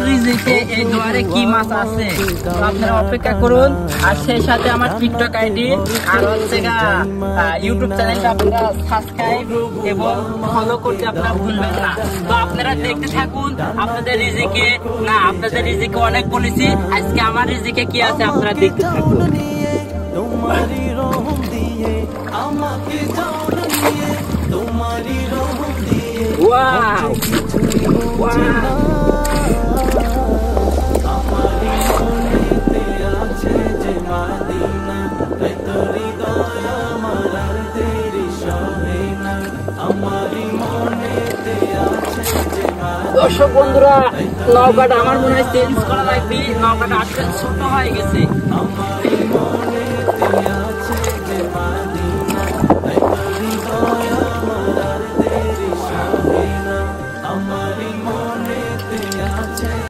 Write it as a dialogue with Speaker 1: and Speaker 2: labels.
Speaker 1: রিজিকে এই দুয়ারে কি মাছ আছে আপনারা অপেক্ষা করুন। আর সেই সাথে আমার টিকটক আইডি আর হচ্ছে ইউটিউব চ্যানেলটা আপনারা সাবস্ক্রাইব এবং ফলো করতে আপনারা ভুলবেন না। তো আপনারা দেখতে থাকুন আপনাদের রিজিকে আপনাদের রিজিকে অনেক বলেছি, আজকে আমার রিজিকে কি আছে আপনারা দেখতে থাকুন। ওয়াও ওয়াও দর্শক বন্ধুরা, নৌকাটা আমার মনে হয় চেঞ্জ করা লাগবে, নৌকাটা আসলে ছোট হয়ে গেছে।